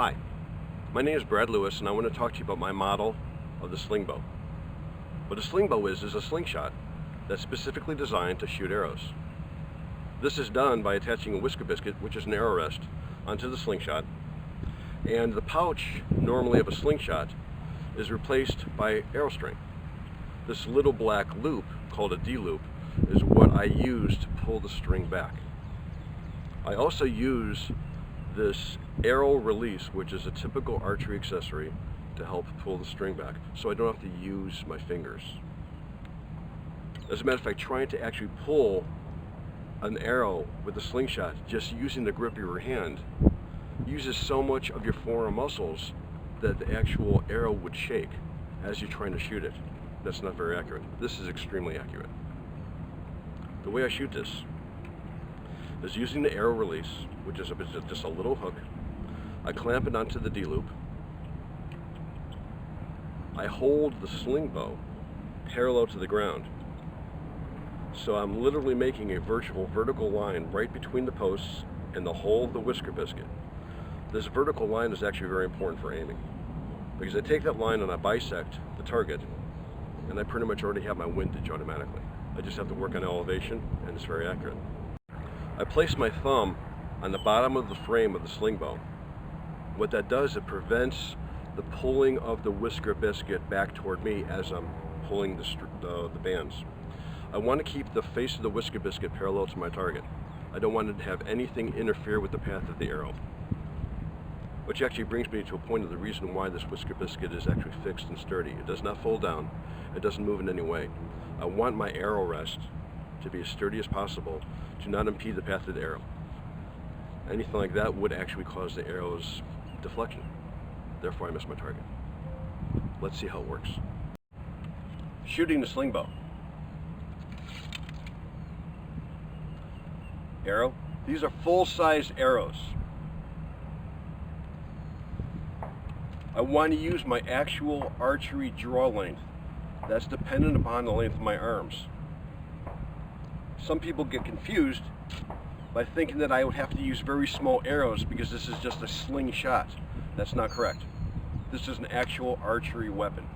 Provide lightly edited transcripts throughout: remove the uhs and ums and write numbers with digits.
Hi, my name is Brad Lewis and I want to talk to you about my model of the SlingBow. What a SlingBow is a slingshot that's specifically designed to shoot arrows. This is done by attaching a whisker biscuit, which is an arrow rest, onto the slingshot, and the pouch normally of a slingshot is replaced by arrow string. This little black loop, called a D-loop, is what I use to pull the string back. I also use this arrow release, which is a typical archery accessory, to help pull the string back, so I don't have to use my fingers. As a matter of fact, trying to actually pull an arrow with a slingshot just using the grip of your hand uses so much of your forearm muscles that the actual arrow would shake as you're trying to shoot it. That's not very accurate. This is extremely accurate. The way I shoot this is using the arrow release, which is just a little hook. I clamp it onto the D-loop. I hold the SlingBow parallel to the ground. So I'm literally making a vertical line right between the posts and the hole of the whisker biscuit. This vertical line is actually very important for aiming, because I take that line and I bisect the target, and I pretty much already have my windage automatically. I just have to work on elevation, and it's very accurate. I place my thumb on the bottom of the frame of the SlingBow. What that does, it prevents the pulling of the whisker biscuit back toward me as I'm pulling the bands. I want to keep the face of the whisker biscuit parallel to my target. I don't want to have anything interfere with the path of the arrow. Which actually brings me to a point of the reason why this whisker biscuit is actually fixed and sturdy. It does not fold down. It doesn't move in any way. I want my arrow rest to be as sturdy as possible to not impede the path of the arrow. Anything like that would actually cause the arrow's deflection. Therefore, I miss my target. Let's see how it works. Shooting the SlingBow. Arrow. These are full-size arrows. I want to use my actual archery draw length. That's dependent upon the length of my arms. Some people get confused by thinking that I would have to use very small arrows because this is just a slingshot. That's not correct. This is an actual archery weapon.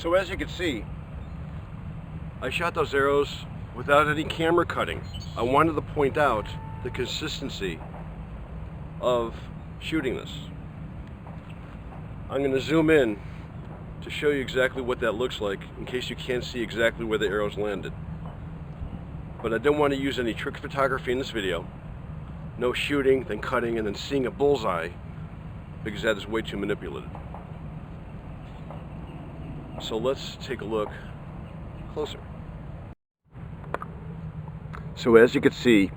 So as you can see, I shot those arrows without any camera cutting. I wanted to point out the consistency of shooting this. I'm going to zoom in to show you exactly what that looks like in case you can't see exactly where the arrows landed. But I don't want to use any trick photography in this video. No shooting, then cutting, and then seeing a bullseye, because that is way too manipulated. So let's take a look closer. So as you can see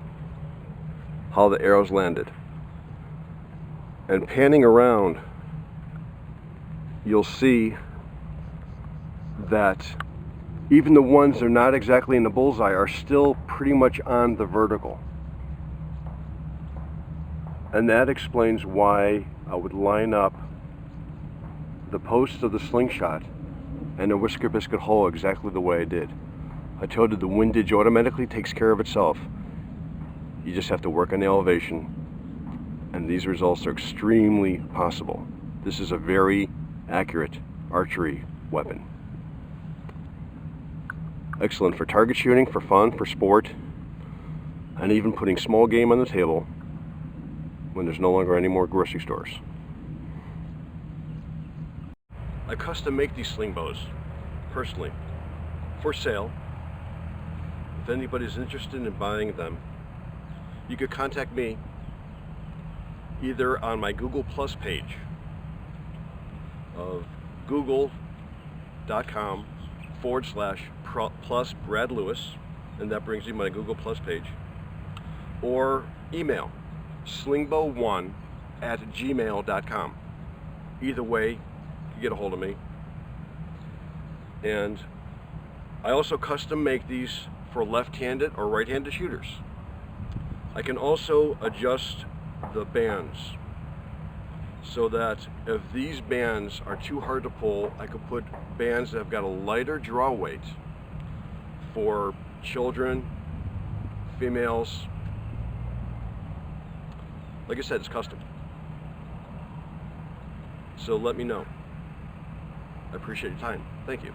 how the arrows landed, and panning around, you'll see that even the ones that are not exactly in the bullseye are still pretty much on the vertical. And that explains why I would line up the post of the slingshot and the whisker biscuit hole exactly the way I did. I told you the windage automatically takes care of itself. You just have to work on the elevation, and these results are extremely possible. This is a very accurate archery weapon. Excellent for target shooting, for fun, for sport, and even putting small game on the table when there's no longer any more grocery stores. I custom make these sling bows personally for sale. If anybody's interested in buying them, you could contact me either on my Google Plus page of google.com/plus Brad Lewis, and that brings you my Google Plus page, or email slingbow1@gmail.com. Either way, you get a hold of me. And I also custom make these for left-handed or right-handed shooters. I can also adjust the bands so that if these bands are too hard to pull, I could put bands that have got a lighter draw weight for children, females. Like I said, it's custom. So let me know. I appreciate your time. Thank you.